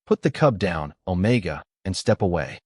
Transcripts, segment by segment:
Put the cub down, Omega, and step away.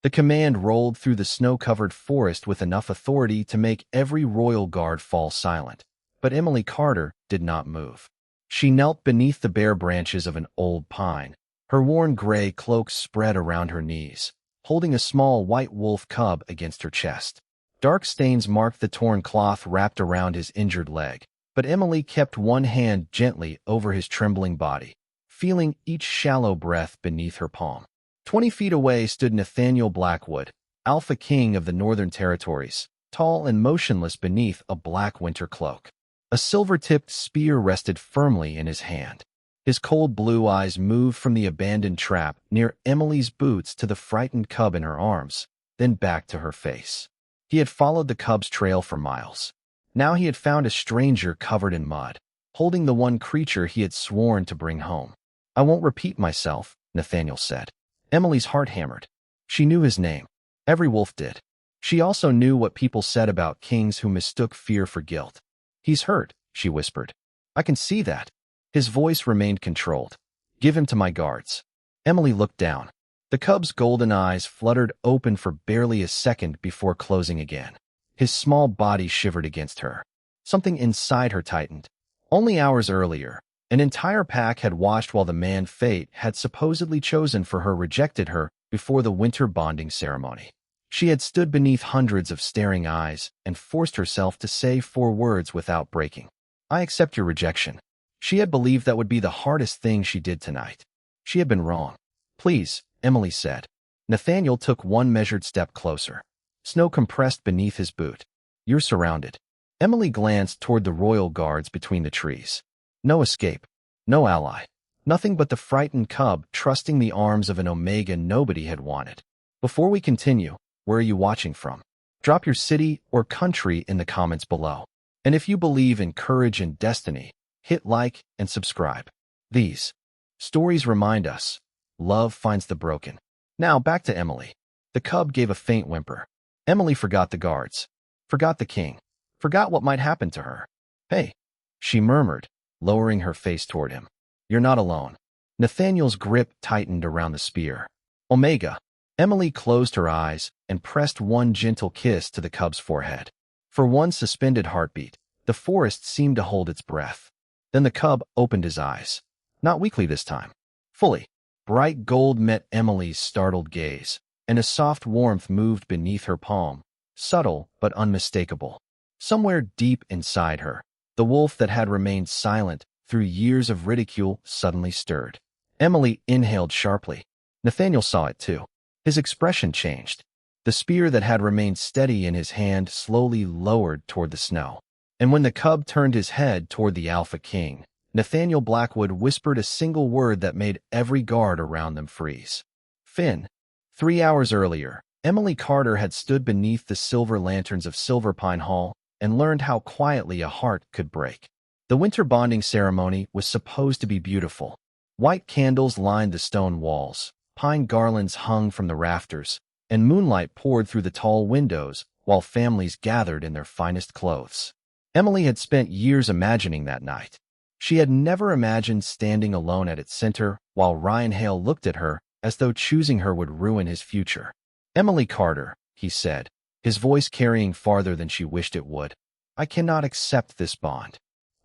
The command rolled through the snow-covered forest with enough authority to make every royal guard fall silent. But Emily Carter did not move. She knelt beneath the bare branches of an old pine, her worn gray cloak spread around her knees, holding a small white wolf cub against her chest. Dark stains marked the torn cloth wrapped around his injured leg, but Emily kept one hand gently over his trembling body, feeling each shallow breath beneath her palm. 20 feet away stood Nathaniel Blackwood, Alpha King of the Northern Territories, tall and motionless beneath a black winter cloak. A silver-tipped spear rested firmly in his hand. His cold blue eyes moved from the abandoned trap near Emily's boots to the frightened cub in her arms, then back to her face. He had followed the cub's trail for miles. Now he had found a stranger covered in mud, holding the one creature he had sworn to bring home. "I won't repeat myself," Nathaniel said. Emily's heart hammered. She knew his name. Every wolf did. She also knew what people said about kings who mistook fear for guilt. "He's hurt," she whispered. "I can see that." His voice remained controlled. "Give him to my guards." Emily looked down. The cub's golden eyes fluttered open for barely a second before closing again. His small body shivered against her. Something inside her tightened. Only hours earlier, an entire pack had watched while the man fate had supposedly chosen for her rejected her before the winter bonding ceremony. She had stood beneath hundreds of staring eyes and forced herself to say 4 words without breaking. "I accept your rejection." She had believed that would be the hardest thing she did tonight. She had been wrong. "Please," Emily said. Nathaniel took one measured step closer. Snow compressed beneath his boot. "You're surrounded." Emily glanced toward the royal guards between the trees. No escape. No ally. Nothing but the frightened cub trusting the arms of an Omega nobody had wanted. "Before we continue, where are you watching from? Drop your city or country in the comments below. And if you believe in courage and destiny, hit like and subscribe. These stories remind us, love finds the broken. Now back to Emily. The cub gave a faint whimper. Emily forgot the guards, forgot the king, forgot what might happen to her. "Hey," she murmured, lowering her face toward him. "You're not alone." Nathaniel's grip tightened around the spear. "Omega." Emily closed her eyes and pressed one gentle kiss to the cub's forehead. For one suspended heartbeat, the forest seemed to hold its breath. Then the cub opened his eyes. Not weakly this time. Fully. Bright gold met Emily's startled gaze, and a soft warmth moved beneath her palm, subtle but unmistakable. Somewhere deep inside her, the wolf that had remained silent through years of ridicule suddenly stirred. Emily inhaled sharply. Nathaniel saw it too. His expression changed. The spear that had remained steady in his hand slowly lowered toward the snow. And when the cub turned his head toward the Alpha King, Nathaniel Blackwood whispered a single word that made every guard around them freeze. "Finn." 3 hours earlier, Emily Carter had stood beneath the silver lanterns of Silverpine Hall and learned how quietly a heart could break. The winter bonding ceremony was supposed to be beautiful. White candles lined the stone walls, pine garlands hung from the rafters, and moonlight poured through the tall windows while families gathered in their finest clothes. Emily had spent years imagining that night. She had never imagined standing alone at its center while Ryan Hale looked at her as though choosing her would ruin his future. "Emily Carter," he said, his voice carrying farther than she wished it would, "I cannot accept this bond."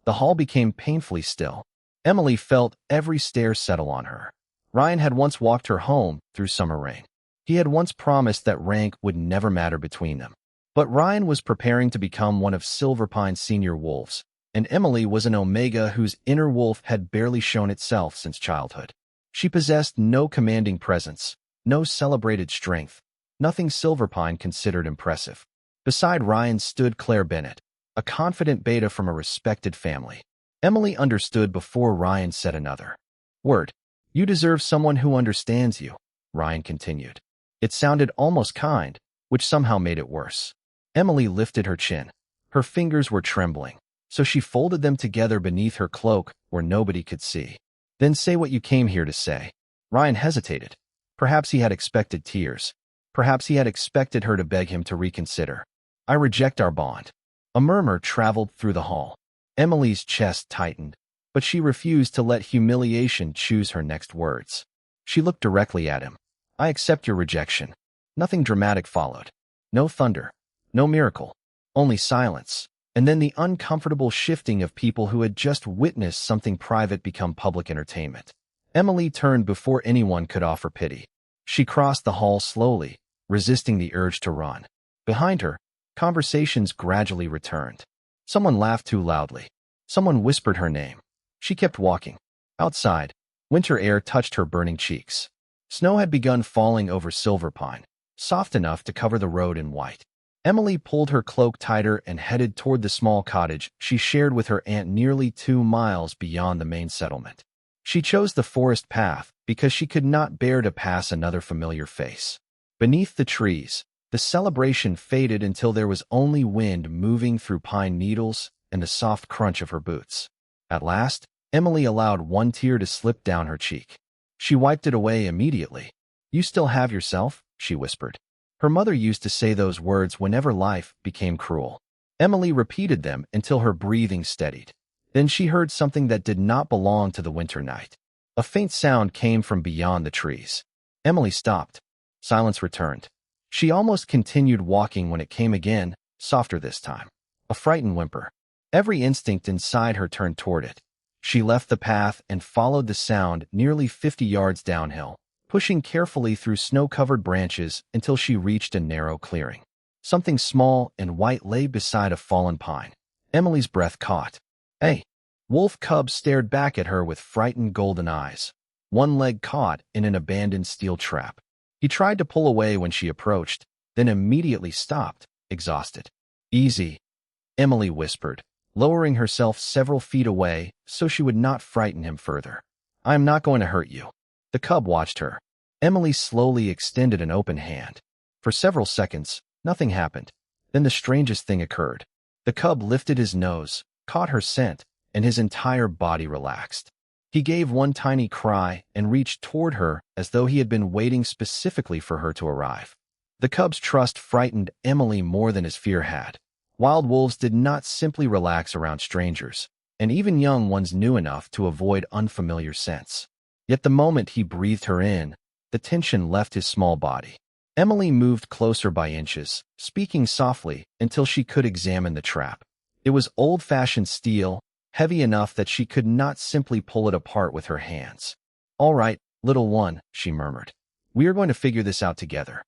The hall became painfully still. Emily felt every stare settle on her. Ryan had once walked her home through summer rain. He had once promised that rank would never matter between them. But Ryan was preparing to become one of Silverpine's senior wolves, and Emily was an Omega whose inner wolf had barely shown itself since childhood. She possessed no commanding presence, no celebrated strength, nothing Silverpine considered impressive. Beside Ryan stood Claire Bennett, a confident beta from a respected family. Emily understood before Ryan said another word. "You deserve someone who understands you," Ryan continued. It sounded almost kind, which somehow made it worse. Emily lifted her chin. Her fingers were trembling, so she folded them together beneath her cloak where nobody could see. "Then say what you came here to say." Ryan hesitated. Perhaps he had expected tears. Perhaps he had expected her to beg him to reconsider. "I reject our bond." A murmur traveled through the hall. Emily's chest tightened, but she refused to let humiliation choose her next words. She looked directly at him. I accept your rejection. Nothing dramatic followed. No thunder. No miracle. Only silence. And then the uncomfortable shifting of people who had just witnessed something private become public entertainment. Emily turned before anyone could offer pity. She crossed the hall slowly, resisting the urge to run. Behind her, conversations gradually returned. Someone laughed too loudly. Someone whispered her name. She kept walking. Outside, winter air touched her burning cheeks. Snow had begun falling over Silverpine, soft enough to cover the road in white. Emily pulled her cloak tighter and headed toward the small cottage she shared with her aunt nearly 2 miles beyond the main settlement. She chose the forest path because she could not bear to pass another familiar face. Beneath the trees, the celebration faded until there was only wind moving through pine needles and the soft crunch of her boots. At last, Emily allowed one tear to slip down her cheek. She wiped it away immediately. You still have yourself, she whispered. Her mother used to say those words whenever life became cruel. Emily repeated them until her breathing steadied. Then she heard something that did not belong to the winter night. A faint sound came from beyond the trees. Emily stopped. Silence returned. She almost continued walking when it came again, softer this time. A frightened whimper. Every instinct inside her turned toward it. She left the path and followed the sound nearly 50 yards downhill, pushing carefully through snow-covered branches until she reached a narrow clearing. Something small and white lay beside a fallen pine. Emily's breath caught. Hey! Wolf cub stared back at her with frightened golden eyes, one leg caught in an abandoned steel trap. He tried to pull away when she approached, then immediately stopped, exhausted. Easy, Emily whispered, lowering herself several feet away so she would not frighten him further. I am not going to hurt you. The cub watched her. Emily slowly extended an open hand. For several seconds, nothing happened. Then the strangest thing occurred. The cub lifted his nose, caught her scent, and his entire body relaxed. He gave one tiny cry and reached toward her as though he had been waiting specifically for her to arrive. The cub's trust frightened Emily more than his fear had. Wild wolves did not simply relax around strangers, and even young ones knew enough to avoid unfamiliar scents. Yet the moment he breathed her in, the tension left his small body. Emily moved closer by inches, speaking softly until she could examine the trap. It was old-fashioned steel, heavy enough that she could not simply pull it apart with her hands. All right, little one, she murmured. We are going to figure this out together.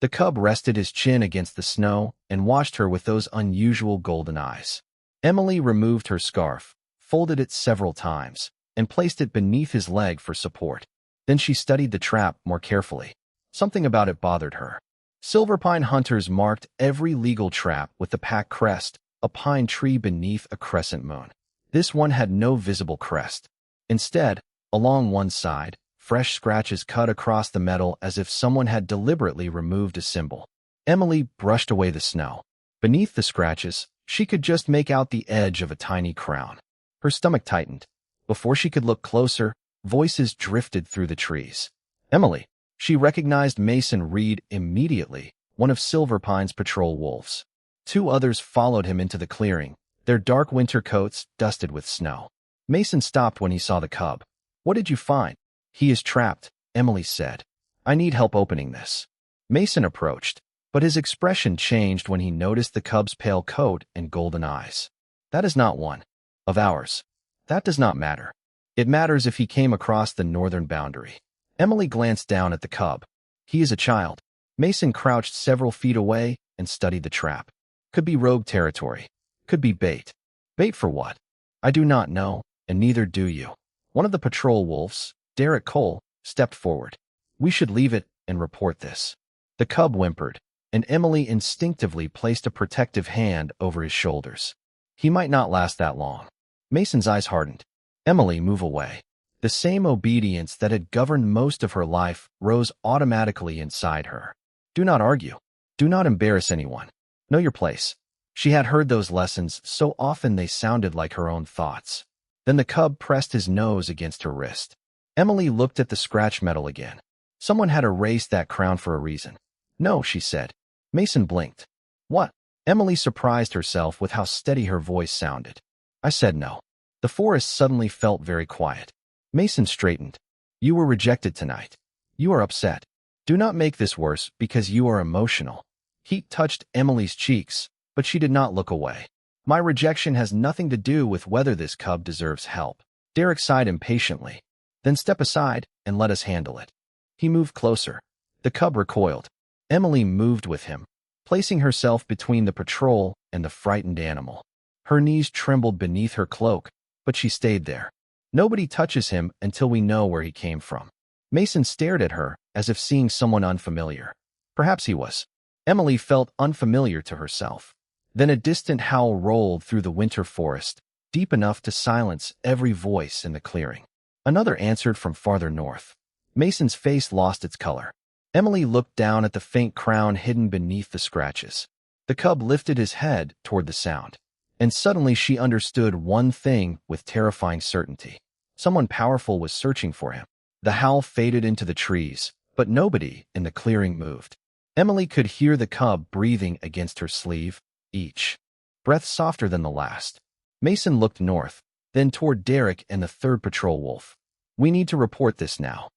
The cub rested his chin against the snow and watched her with those unusual golden eyes. Emily removed her scarf, folded it several times, and placed it beneath his leg for support. Then she studied the trap more carefully. Something about it bothered her. Silverpine hunters marked every legal trap with the pack crest, a pine tree beneath a crescent moon. This one had no visible crest. Instead, along one side, fresh scratches cut across the metal as if someone had deliberately removed a symbol. Emily brushed away the snow. Beneath the scratches, she could just make out the edge of a tiny crown. Her stomach tightened. Before she could look closer, voices drifted through the trees. Emily. She recognized Mason Reed immediately, one of Silverpine's patrol wolves. 2 others followed him into the clearing, their dark winter coats dusted with snow. Mason stopped when he saw the cub. What did you find? He is trapped, Emily said. I need help opening this. Mason approached, but his expression changed when he noticed the cub's pale coat and golden eyes. That is not one of ours. That does not matter. It matters if he came across the northern boundary. Emily glanced down at the cub. He is a child. Mason crouched several feet away and studied the trap. Could be rogue territory. Could be bait. Bait for what? I do not know, and neither do you. One of the patrol wolves, Derek Cole, stepped forward. We should leave it and report this. The cub whimpered, and Emily instinctively placed a protective hand over his shoulders. He might not last that long. Mason's eyes hardened. Emily, move away. The same obedience that had governed most of her life rose automatically inside her. Do not argue. Do not embarrass anyone. Know your place. She had heard those lessons so often they sounded like her own thoughts. Then the cub pressed his nose against her wrist. Emily looked at the scratch metal again. Someone had erased that crown for a reason. No, she said. Mason blinked. What? Emily surprised herself with how steady her voice sounded. I said no. The forest suddenly felt very quiet. Mason straightened. You were rejected tonight. You are upset. Do not make this worse because you are emotional. Heat touched Emily's cheeks, but she did not look away. My rejection has nothing to do with whether this cub deserves help. Derek sighed impatiently. Then step aside and let us handle it. He moved closer. The cub recoiled. Emily moved with him, placing herself between the patrol and the frightened animal. Her knees trembled beneath her cloak, but she stayed there. Nobody touches him until we know where he came from. Mason stared at her as if seeing someone unfamiliar. Perhaps he was. Emily felt unfamiliar to herself. Then a distant howl rolled through the winter forest, deep enough to silence every voice in the clearing. Another answered from farther north. Mason's face lost its color. Emily looked down at the faint crown hidden beneath the scratches. The cub lifted his head toward the sound. And suddenly she understood one thing with terrifying certainty. Someone powerful was searching for him. The howl faded into the trees, but nobody in the clearing moved. Emily could hear the cub breathing against her sleeve, each breath softer than the last. Mason looked north, then toward Derek and the third patrol wolf. We need to report this now.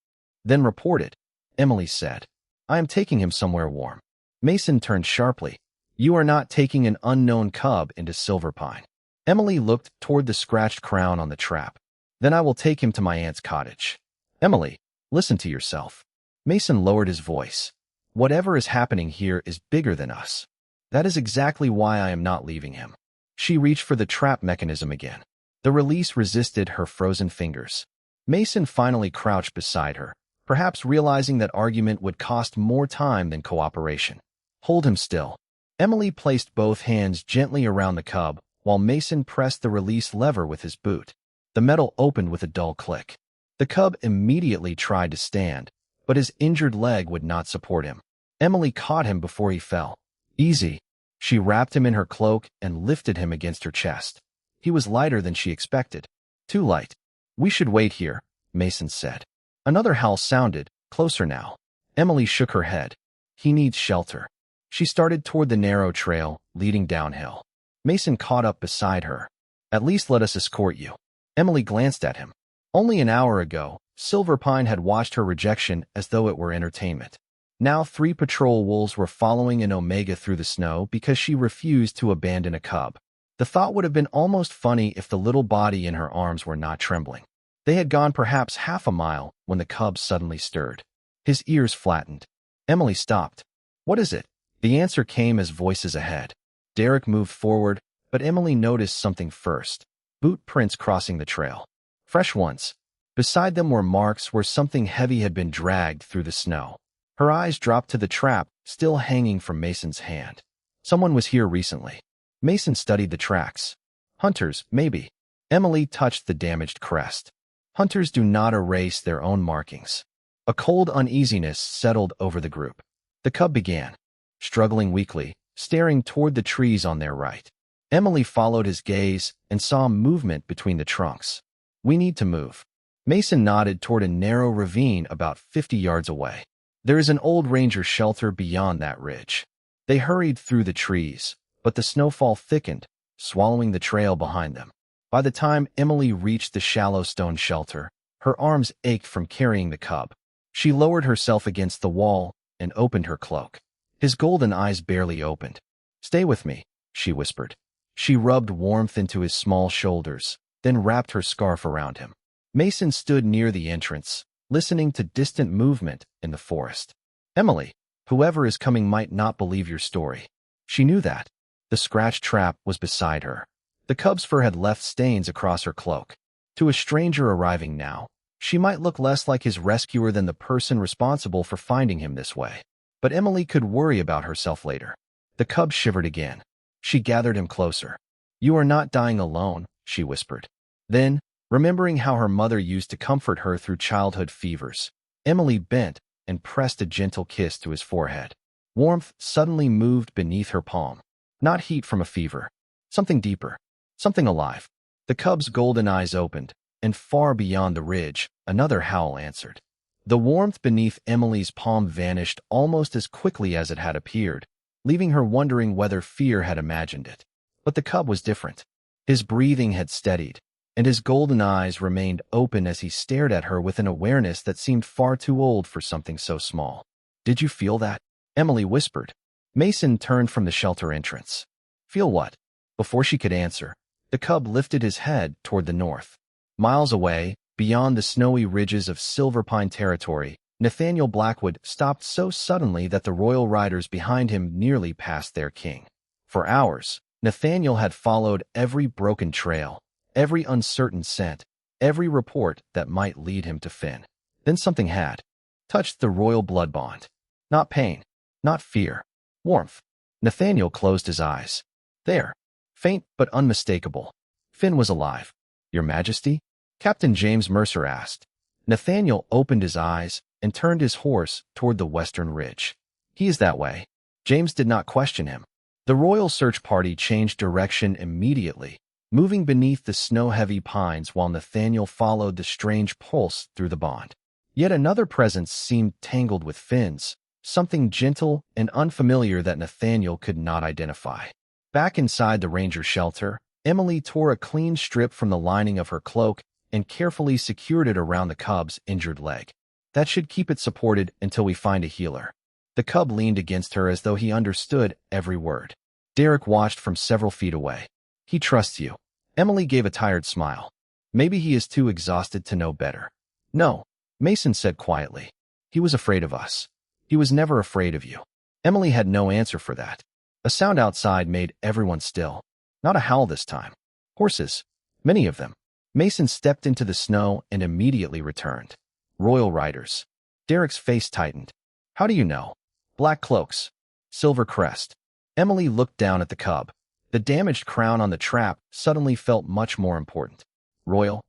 Then report it, Emily said. I am taking him somewhere warm. Mason turned sharply. You are not taking an unknown cub into Silver Pine. Emily looked toward the scratched crown on the trap. Then I will take him to my aunt's cottage. Emily, listen to yourself. Mason lowered his voice. Whatever is happening here is bigger than us. That is exactly why I am not leaving him. She reached for the trap mechanism again. The release resisted her frozen fingers. Mason finally crouched beside her, perhaps realizing that argument would cost more time than cooperation. Hold him still. Emily placed both hands gently around the cub, while Mason pressed the release lever with his boot. The metal opened with a dull click. The cub immediately tried to stand, but his injured leg would not support him. Emily caught him before he fell. Easy. She wrapped him in her cloak and lifted him against her chest. He was lighter than she expected. Too light. We should wait here, Mason said. Another howl sounded, closer now. Emily shook her head. He needs shelter. She started toward the narrow trail, leading downhill. Mason caught up beside her. At least let us escort you. Emily glanced at him. Only an hour ago, Silver Pine had watched her rejection as though it were entertainment. Now 3 patrol wolves were following an Omega through the snow because she refused to abandon a cub. The thought would have been almost funny if the little body in her arms were not trembling. They had gone perhaps half a mile when the cub suddenly stirred. His ears flattened. Emily stopped. What is it? The answer came as voices ahead. Derek moved forward, but Emily noticed something first. Boot prints crossing the trail. Fresh ones. Beside them were marks where something heavy had been dragged through the snow. Her eyes dropped to the trap, still hanging from Mason's hand. Someone was here recently. Mason studied the tracks. Hunters, maybe. Emily touched the damaged crest. Hunters do not erase their own markings. A cold uneasiness settled over the group. The cub began, struggling weakly, staring toward the trees on their right. Emily followed his gaze and saw movement between the trunks. We need to move. Mason nodded toward a narrow ravine about 50 yards away. There is an old ranger shelter beyond that ridge. They hurried through the trees, but the snowfall thickened, swallowing the trail behind them. By the time Emily reached the shallow stone shelter, her arms ached from carrying the cub. She lowered herself against the wall and opened her cloak. His golden eyes barely opened. Stay with me, she whispered. She rubbed warmth into his small shoulders, then wrapped her scarf around him. Mason stood near the entrance, listening to distant movement in the forest. Emily, whoever is coming might not believe your story. She knew that. The scratch trap was beside her. The cub's fur had left stains across her cloak. To a stranger arriving now, she might look less like his rescuer than the person responsible for finding him this way. But Emily could worry about herself later. The cub shivered again. She gathered him closer. You are not dying alone, she whispered. Then, remembering how her mother used to comfort her through childhood fevers, Emily bent and pressed a gentle kiss to his forehead. Warmth suddenly moved beneath her palm. Not heat from a fever. Something deeper. Something alive. The cub's golden eyes opened, and far beyond the ridge, another howl answered. The warmth beneath Emily's palm vanished almost as quickly as it had appeared, leaving her wondering whether fear had imagined it. But the cub was different. His breathing had steadied. and his golden eyes remained open as he stared at her with an awareness that seemed far too old for something so small. "Did you feel that?" Emily whispered. Mason turned from the shelter entrance. "Feel what?" Before she could answer, the cub lifted his head toward the north. Miles away, beyond the snowy ridges of Silver Pine territory, Nathaniel Blackwood stopped so suddenly that the royal riders behind him nearly passed their king. For hours, Nathaniel had followed every broken trail, every uncertain scent, every report that might lead him to Finn. Then something had touched the royal blood bond. Not pain, not fear, warmth. Nathaniel closed his eyes. There, faint but unmistakable, Finn was alive. "Your Majesty?" Captain James Mercer asked. Nathaniel opened his eyes and turned his horse toward the western ridge. "He is that way." James did not question him. The royal search party changed direction immediately, moving beneath the snow-heavy pines while Nathaniel followed the strange pulse through the bond. Yet another presence seemed tangled with Finn's, something gentle and unfamiliar that Nathaniel could not identify. Back inside the ranger shelter, Emily tore a clean strip from the lining of her cloak and carefully secured it around the cub's injured leg. "That should keep it supported until we find a healer." The cub leaned against her as though he understood every word. Derek watched from several feet away. "He trusts you." Emily gave a tired smile. "Maybe he is too exhausted to know better." "No," Mason said quietly. "He was afraid of us. He was never afraid of you." Emily had no answer for that. A sound outside made everyone still. Not a howl this time. Horses. Many of them. Mason stepped into the snow and immediately returned. Royal riders. Derek's face tightened. "How do you know?" "Black cloaks. Silver crest." Emily looked down at the cub. The damaged crown on the trap suddenly felt much more important. "Royal?"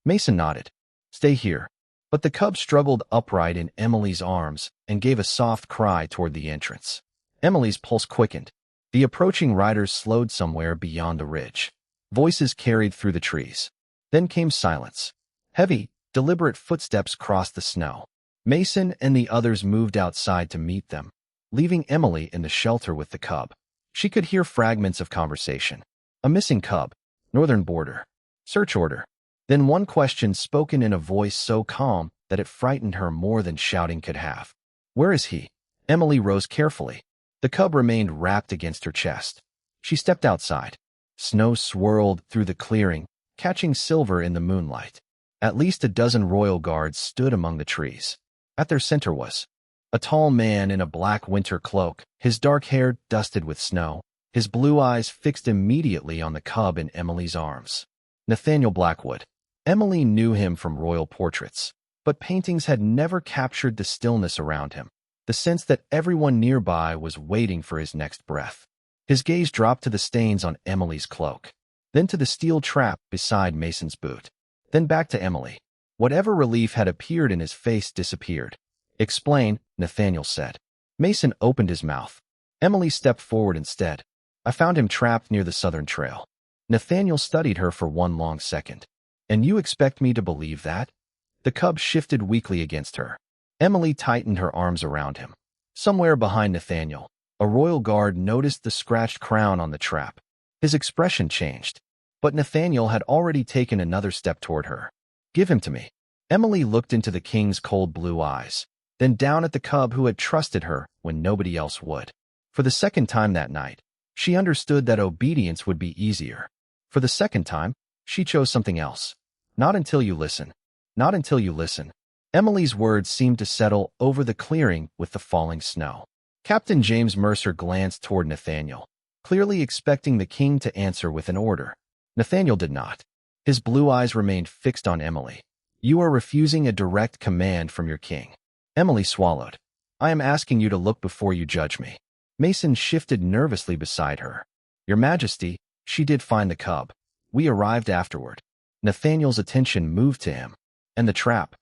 Mason nodded. "Stay here." But the cub struggled upright in Emily's arms and gave a soft cry toward the entrance. Emily's pulse quickened. The approaching riders slowed somewhere beyond the ridge. Voices carried through the trees. Then came silence. Heavy, deliberate footsteps crossed the snow. Mason and the others moved outside to meet them, leaving Emily in the shelter with the cub. She could hear fragments of conversation. A missing cub. Northern border. Search order. Then one question spoken in a voice so calm that it frightened her more than shouting could have. "Where is he?" Emily rose carefully. The cub remained wrapped against her chest. She stepped outside. Snow swirled through the clearing, catching silver in the moonlight. At least a dozen royal guards stood among the trees. At their center was a tall man in a black winter cloak, his dark hair dusted with snow, his blue eyes fixed immediately on the cub in Emily's arms. Nathaniel Blackwood. Emily knew him from royal portraits, but paintings had never captured the stillness around him, the sense that everyone nearby was waiting for his next breath. His gaze dropped to the stains on Emily's cloak, then to the steel trap beside Mason's boot, then back to Emily. Whatever relief had appeared in his face disappeared. "Explain," Nathaniel said. Mason opened his mouth. Emily stepped forward instead. "I found him trapped near the southern trail." Nathaniel studied her for one long second. "And you expect me to believe that?" The cub shifted weakly against her. Emily tightened her arms around him. Somewhere behind Nathaniel, a royal guard noticed the scratched crown on the trap. His expression changed, but Nathaniel had already taken another step toward her. "Give him to me." Emily looked into the king's cold blue eyes, then down at the cub who had trusted her when nobody else would. For the second time that night, she understood that obedience would be easier. For the second time, she chose something else. "Not until you listen. Not until you listen." Emily's words seemed to settle over the clearing with the falling snow. Captain James Mercer glanced toward Nathaniel, clearly expecting the king to answer with an order. Nathaniel did not. His blue eyes remained fixed on Emily. "You are refusing a direct command from your king." Emily swallowed. "I am asking you to look before you judge me." Mason shifted nervously beside her. "Your Majesty," she did find the cub. "We arrived afterward." Nathaniel's attention moved to him. "And the trap?"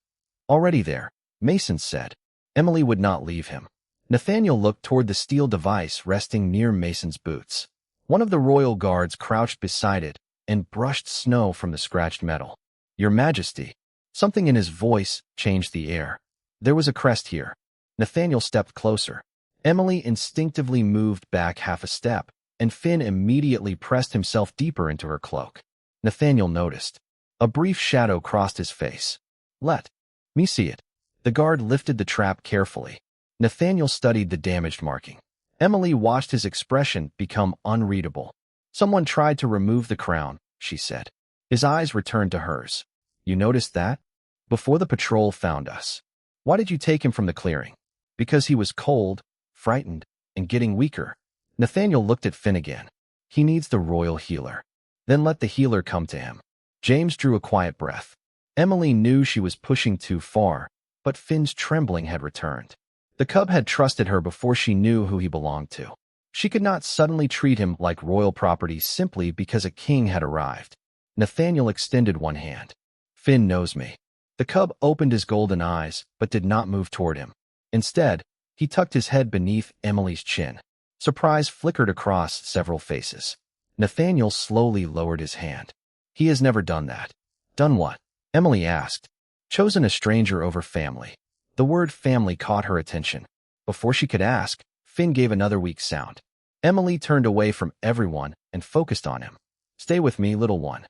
"Already there," Mason said. Emily would not leave him. Nathaniel looked toward the steel device resting near Mason's boots. One of the royal guards crouched beside it and brushed snow from the scratched metal. "Your Majesty." Something in his voice changed the air. "There was a crest here." Nathaniel stepped closer. Emily instinctively moved back half a step, and Finn immediately pressed himself deeper into her cloak. Nathaniel noticed A brief shadow crossed his face. Let me see it. The guard lifted the trap carefully. Nathaniel studied the damaged marking. Emily watched his expression become unreadable. Someone tried to remove the crown, she said. His eyes returned to hers. You noticed that? Before the patrol found us. Why did you take him from the clearing? Because he was cold, frightened, and getting weaker. Nathaniel looked at Finn again. He needs the royal healer. Then let the healer come to him. James drew a quiet breath. Emily knew she was pushing too far, but Finn's trembling had returned. The cub had trusted her before she knew who he belonged to. She could not suddenly treat him like royal property simply because a king had arrived. Nathaniel extended one hand. Finn knows me. The cub opened his golden eyes, but did not move toward him. Instead, he tucked his head beneath Emily's chin. Surprise flickered across several faces. Nathaniel slowly lowered his hand. He has never done that. Done what? Emily asked. Chosen a stranger over family. The word family caught her attention. Before she could ask, Finn gave another weak sound. Emily turned away from everyone and focused on him. Stay with me, little one.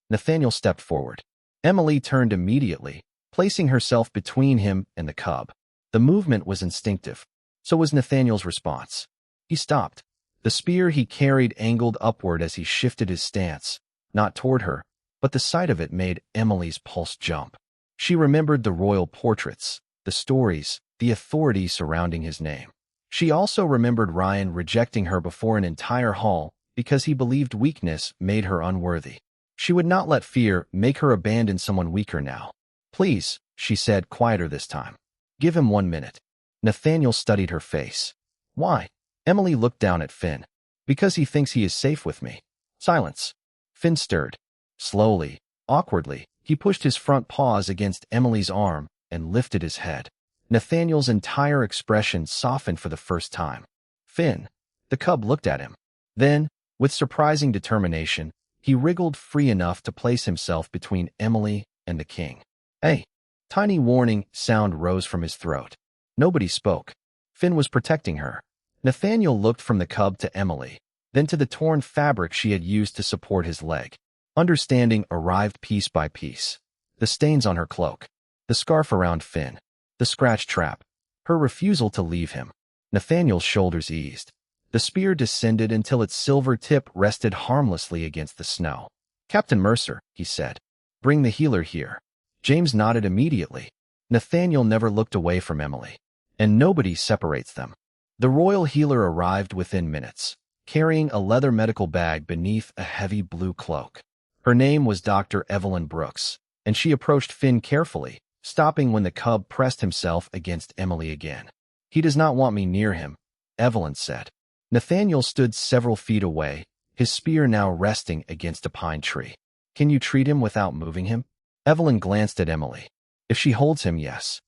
Nathaniel stepped forward. Emily turned immediately, placing herself between him and the cub. The movement was instinctive. So was Nathaniel's response. He stopped. The spear he carried angled upward as he shifted his stance, not toward her, but the sight of it made Emily's pulse jump. She remembered the royal portraits, the stories, the authority surrounding his name. She also remembered Ryan rejecting her before an entire hall because he believed weakness made her unworthy. She would not let fear make her abandon someone weaker now. Please, she said, quieter this time. Give him 1 minute. Nathaniel studied her face. Why? Emily looked down at Finn. Because he thinks he is safe with me. Silence. Finn stirred. Slowly, awkwardly, he pushed his front paws against Emily's arm and lifted his head. Nathaniel's entire expression softened for the first time. Finn. The cub looked at him. Then, with surprising determination, he wriggled free enough to place himself between Emily and the king. Hey! Tiny warning sound rose from his throat. Nobody spoke. Finn was protecting her. Nathaniel looked from the cub to Emily, then to the torn fabric she had used to support his leg. Understanding arrived piece by piece. The stains on her cloak, the scarf around Finn, the scratch trap, her refusal to leave him. Nathaniel's shoulders eased. The spear descended until its silver tip rested harmlessly against the snow. Captain Mercer, he said, bring the healer here. James nodded immediately. Nathaniel never looked away from Emily. And nobody separates them. The royal healer arrived within minutes, carrying a leather medical bag beneath a heavy blue cloak. Her name was Dr. Evelyn Brooks, and she approached Finn carefully, stopping when the cub pressed himself against Emily again. He does not want me near him, Evelyn said. Nathaniel stood several feet away, his spear now resting against a pine tree. Can you treat him without moving him? Evelyn glanced at Emily. If she holds him, yes.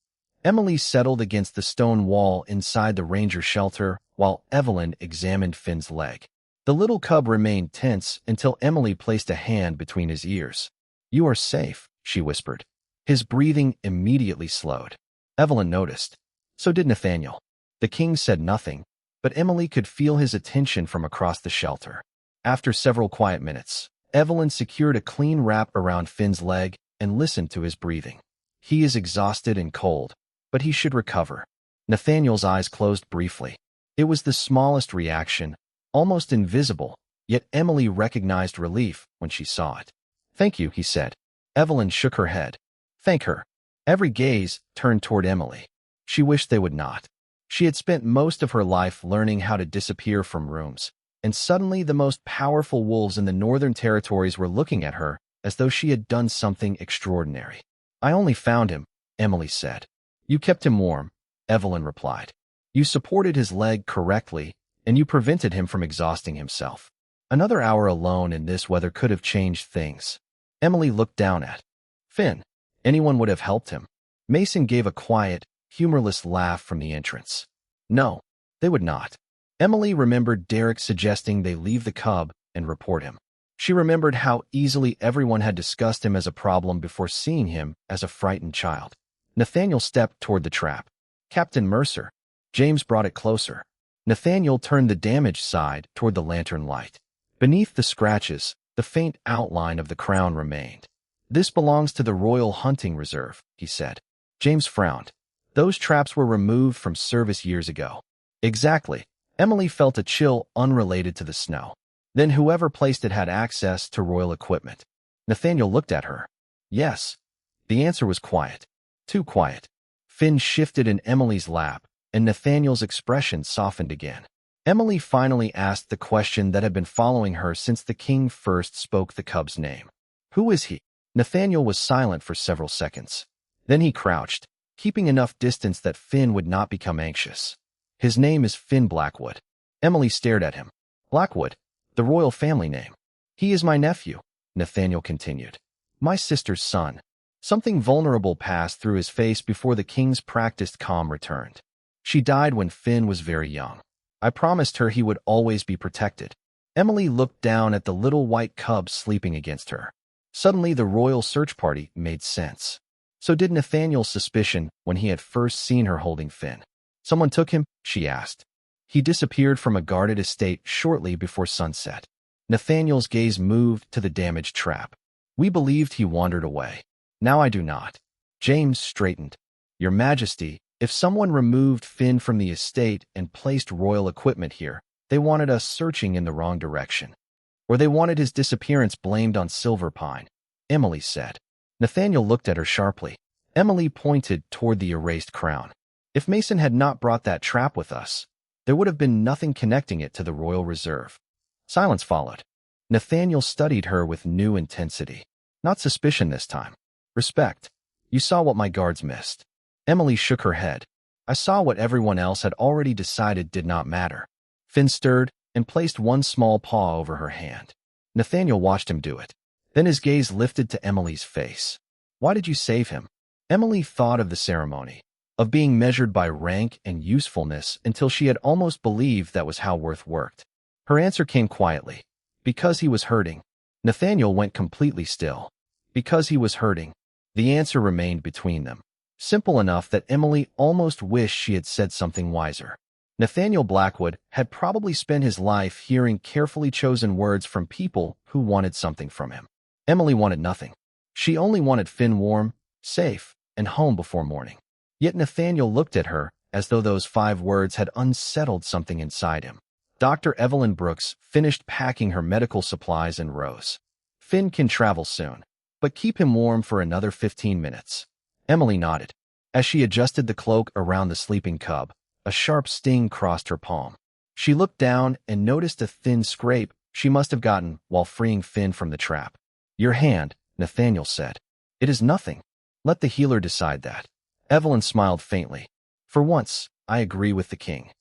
Emily settled against the stone wall inside the ranger shelter while Evelyn examined Finn's leg. The little cub remained tense until Emily placed a hand between his ears. You are safe, she whispered. His breathing immediately slowed. Evelyn noticed. So did Nathaniel. The king said nothing, but Emily could feel his attention from across the shelter. After several quiet minutes, Evelyn secured a clean wrap around Finn's leg and listened to his breathing. He is exhausted and cold, but he should recover. Nathaniel's eyes closed briefly. It was the smallest reaction, almost invisible, yet Emily recognized relief when she saw it. Thank you, he said. Evelyn shook her head. Thank her. Every gaze turned toward Emily. She wished they would not. She had spent most of her life learning how to disappear from rooms, and suddenly the most powerful wolves in the Northern Territories were looking at her as though she had done something extraordinary. I only found him, Emily said. You kept him warm, Evelyn replied. You supported his leg correctly, and you prevented him from exhausting himself. Another hour alone in this weather could have changed things. Emily looked down at Finn. Anyone would have helped him. Mason gave a quiet, humorless laugh from the entrance. No, they would not. Emily remembered Derek suggesting they leave the cub and report him. She remembered how easily everyone had discussed him as a problem before seeing him as a frightened child. Nathaniel stepped toward the trap. Captain Mercer. James brought it closer. Nathaniel turned the damaged side toward the lantern light. Beneath the scratches, the faint outline of the crown remained. "This belongs to the Royal Hunting Reserve," he said. James frowned. "Those traps were removed from service years ago." "Exactly." Emily felt a chill unrelated to the snow. "Then whoever placed it had access to royal equipment." Nathaniel looked at her. "Yes." The answer was quiet. Too quiet. Finn shifted in Emily's lap, and Nathaniel's expression softened again. Emily finally asked the question that had been following her since the king first spoke the cub's name. "Who is he?" Nathaniel was silent for several seconds. Then he crouched, keeping enough distance that Finn would not become anxious. "His name is Finn Blackwood." Emily stared at him. "Blackwood? The royal family name." "He is my nephew," Nathaniel continued. "My sister's son." Something vulnerable passed through his face before the king's practiced calm returned. "She died when Finn was very young. I promised her he would always be protected." Emily looked down at the little white cub sleeping against her. Suddenly the royal search party made sense. So did Nathaniel's suspicion when he had first seen her holding Finn. "Someone took him?" she asked. "He disappeared from a guarded estate shortly before sunset." Nathaniel's gaze moved to the damaged trap. "We believed he wandered away. Now I do not." James straightened. "Your Majesty, if someone removed Finn from the estate and placed royal equipment here, they wanted us searching in the wrong direction. Or they wanted his disappearance blamed on Silver Pine," Emily said. Nathaniel looked at her sharply. Emily pointed toward the erased crown. "If Mason had not brought that trap with us, there would have been nothing connecting it to the royal reserve." Silence followed. Nathaniel studied her with new intensity. Not suspicion this time. Respect. "You saw what my guards missed." Emily shook her head. "I saw what everyone else had already decided did not matter." Finn stirred and placed one small paw over her hand. Nathaniel watched him do it. Then his gaze lifted to Emily's face. "Why did you save him?" Emily thought of the ceremony, of being measured by rank and usefulness until she had almost believed that was how worth worked. Her answer came quietly. "Because he was hurting." Nathaniel went completely still. Because he was hurting. The answer remained between them. Simple enough that Emily almost wished she had said something wiser. Nathaniel Blackwood had probably spent his life hearing carefully chosen words from people who wanted something from him. Emily wanted nothing. She only wanted Finn warm, safe, and home before morning. Yet Nathaniel looked at her as though those 5 words had unsettled something inside him. Dr. Evelyn Brooks finished packing her medical supplies and rose. "Finn can travel soon, but keep him warm for another 15 minutes. Emily nodded. As she adjusted the cloak around the sleeping cub, a sharp sting crossed her palm. She looked down and noticed a thin scrape she must have gotten while freeing Finn from the trap. "Your hand," Nathaniel said. "It is nothing. Let the healer decide that." Evelyn smiled faintly. "For once, I agree with the king."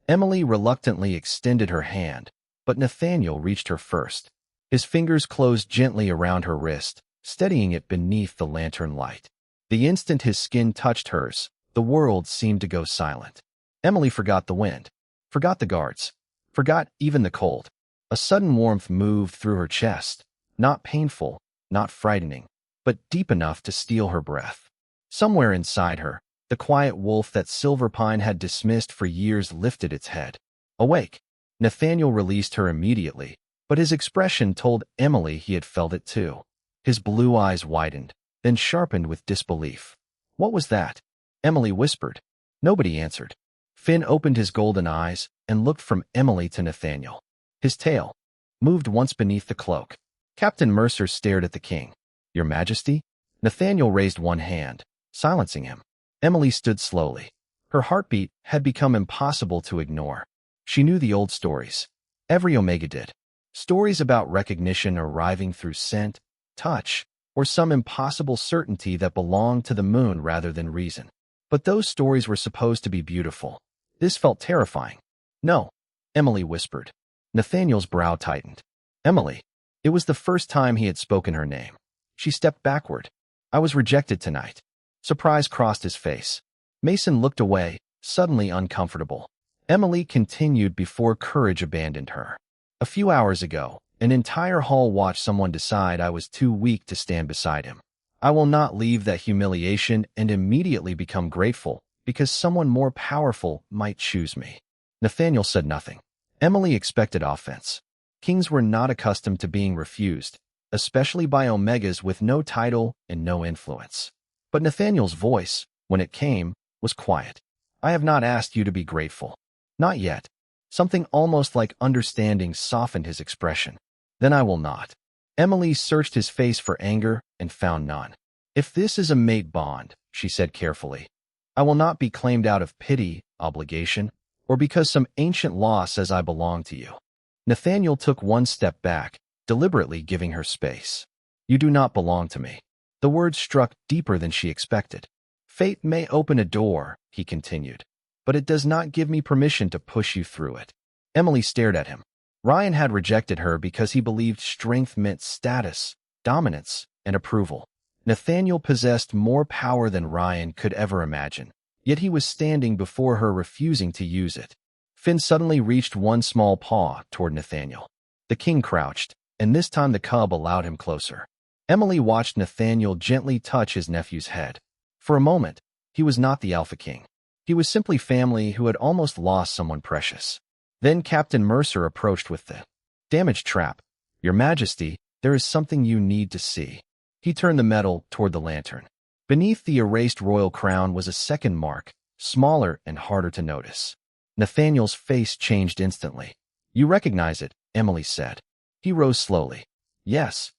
Emily reluctantly extended her hand, but Nathaniel reached her first. His fingers closed gently around her wrist, steadying it beneath the lantern light. The instant his skin touched hers, the world seemed to go silent. Emily forgot the wind, forgot the guards, forgot even the cold. A sudden warmth moved through her chest, not painful, not frightening, but deep enough to steal her breath. Somewhere inside her, the quiet wolf that Silver Pine had dismissed for years lifted its head. "Awake." Nathaniel released her immediately, but his expression told Emily he had felt it too. His blue eyes widened, then sharpened with disbelief. "What was that?" Emily whispered. Nobody answered. Finn opened his golden eyes and looked from Emily to Nathaniel. His tail moved once beneath the cloak. Captain Mercer stared at the king. "Your Majesty?" Nathaniel raised one hand, silencing him. Emily stood slowly. Her heartbeat had become impossible to ignore. She knew the old stories. Every Omega did. Stories about recognition arriving through scent, touch, or some impossible certainty that belonged to the moon rather than reason. But those stories were supposed to be beautiful. This felt terrifying. "No," Emily whispered. Nathaniel's brow tightened. "Emily." It was the first time he had spoken her name. She stepped backward. "I was rejected tonight." Surprise crossed his face. Mason looked away, suddenly uncomfortable. Emily continued before courage abandoned her. "A few hours ago, an entire hall watched someone decide I was too weak to stand beside him. I will not leave that humiliation and immediately become grateful because someone more powerful might choose me." Nathaniel said nothing. Emily expected offense. Kings were not accustomed to being refused, especially by Omegas with no title and no influence. But Nathaniel's voice, when it came, was quiet. I have not asked you to be grateful. Not yet. Something almost like understanding softened his expression. Then I will not. Emily searched his face for anger and found none. If this is a mate bond, she said carefully, I will not be claimed out of pity, obligation, or because some ancient law says I belong to you. Nathaniel took one step back, deliberately giving her space. You do not belong to me. The words struck deeper than she expected. Fate may open a door, he continued, but it does not give me permission to push you through it. Emily stared at him. Ryan had rejected her because he believed strength meant status, dominance, and approval. Nathaniel possessed more power than Ryan could ever imagine, yet he was standing before her refusing to use it. Finn suddenly reached one small paw toward Nathaniel. The king crouched, and this time the cub allowed him closer. Emily watched Nathaniel gently touch his nephew's head. For a moment, he was not the Alpha King. He was simply family who had almost lost someone precious. Then Captain Mercer approached with the damaged trap. Your Majesty, there is something you need to see. He turned the metal toward the lantern. Beneath the erased royal crown was a second mark, smaller and harder to notice. Nathaniel's face changed instantly. You recognize it, Emily said. He rose slowly. Yes.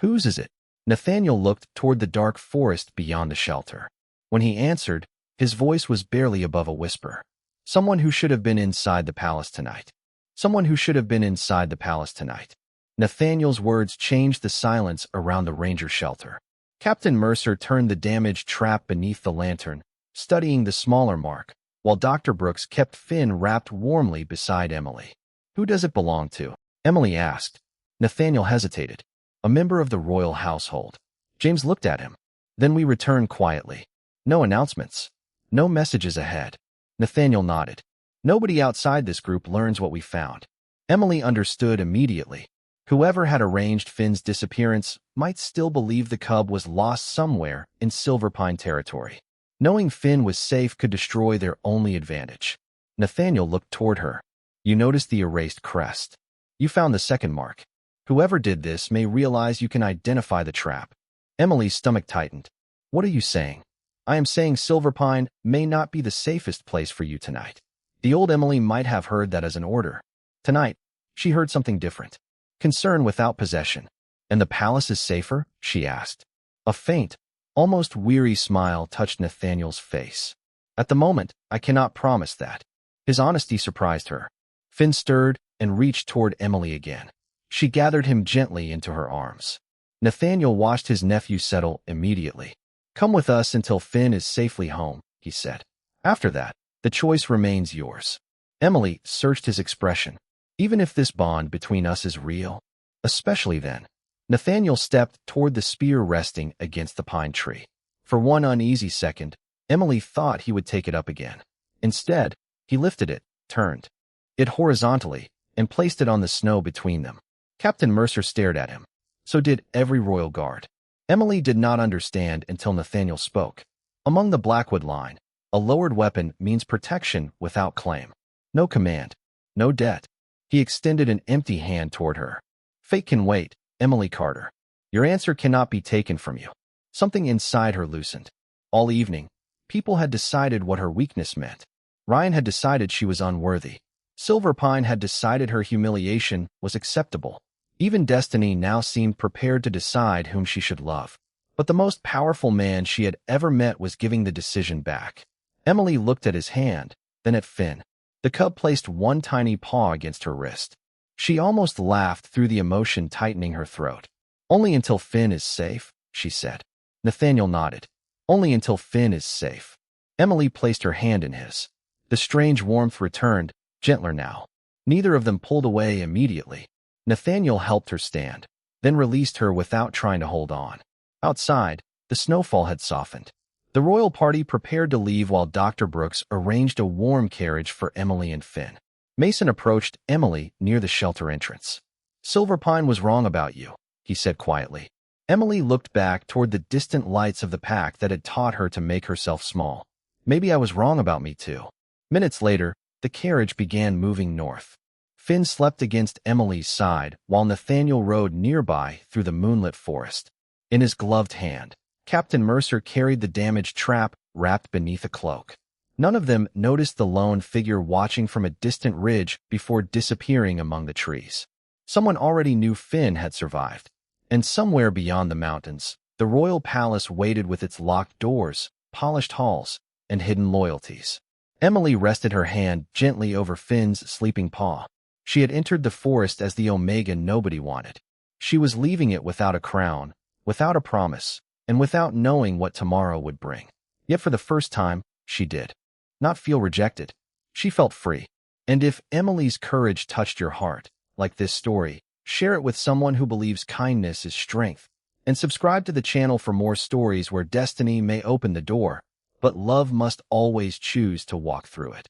Whose is it? Nathaniel looked toward the dark forest beyond the shelter. When he answered, his voice was barely above a whisper. Someone who should have been inside the palace tonight. Someone who should have been inside the palace tonight. Nathaniel's words changed the silence around the ranger shelter. Captain Mercer turned the damaged trap beneath the lantern, studying the smaller mark, while Dr. Brooks kept Finn wrapped warmly beside Emily. Who does it belong to? Emily asked. Nathaniel hesitated. A member of the royal household. James looked at him. Then we returned quietly. No announcements. No messages ahead. Nathaniel nodded. Nobody outside this group learns what we found. Emily understood immediately. Whoever had arranged Finn's disappearance might still believe the cub was lost somewhere in Silverpine territory. Knowing Finn was safe could destroy their only advantage. Nathaniel looked toward her. You noticed the erased crest. You found the second mark. Whoever did this may realize you can identify the trap. Emily's stomach tightened. What are you saying? I am saying Silverpine may not be the safest place for you tonight. The old Emily might have heard that as an order. Tonight, she heard something different. Concern without possession. And the palace is safer? She asked. A faint, almost weary smile touched Nathaniel's face. At the moment, I cannot promise that. His honesty surprised her. Finn stirred and reached toward Emily again. She gathered him gently into her arms. Nathaniel watched his nephew settle immediately. Come with us until Finn is safely home, he said. After that, the choice remains yours. Emily searched his expression. Even if this bond between us is real, especially then. Nathaniel stepped toward the spear resting against the pine tree. For one uneasy second, Emily thought he would take it up again. Instead, he lifted it, turned it horizontally, and placed it on the snow between them. Captain Mercer stared at him. So did every royal guard. Emily did not understand until Nathaniel spoke. Among the Blackwood line, a lowered weapon means protection without claim. No command. No debt. He extended an empty hand toward her. Fate can wait, Emily Carter. Your answer cannot be taken from you. Something inside her loosened. All evening, people had decided what her weakness meant. Ryan had decided she was unworthy. Silverpine had decided her humiliation was acceptable. Even destiny now seemed prepared to decide whom she should love. But the most powerful man she had ever met was giving the decision back. Emily looked at his hand, then at Finn. The cub placed one tiny paw against her wrist. She almost laughed through the emotion tightening her throat. Only until Finn is safe, she said. Nathaniel nodded. Only until Finn is safe. Emily placed her hand in his. The strange warmth returned, gentler now. Neither of them pulled away immediately. Nathaniel helped her stand, then released her without trying to hold on. Outside, the snowfall had softened. The royal party prepared to leave while Dr. Brooks arranged a warm carriage for Emily and Finn. Mason approached Emily near the shelter entrance. Silverpine was wrong about you, he said quietly. Emily looked back toward the distant lights of the pack that had taught her to make herself small. Maybe I was wrong about me too. Minutes later, the carriage began moving north. Finn slept against Emily's side while Nathaniel rode nearby through the moonlit forest. In his gloved hand, Captain Mercer carried the damaged trap wrapped beneath a cloak. None of them noticed the lone figure watching from a distant ridge before disappearing among the trees. Someone already knew Finn had survived, and somewhere beyond the mountains, the royal palace waited with its locked doors, polished halls, and hidden loyalties. Emily rested her hand gently over Finn's sleeping paw. She had entered the forest as the Omega nobody wanted. She was leaving it without a crown, without a promise, and without knowing what tomorrow would bring. Yet for the first time, she did not feel rejected. She felt free. And if Emily's courage touched your heart, like this story, share it with someone who believes kindness is strength. And subscribe to the channel for more stories where destiny may open the door, but love must always choose to walk through it.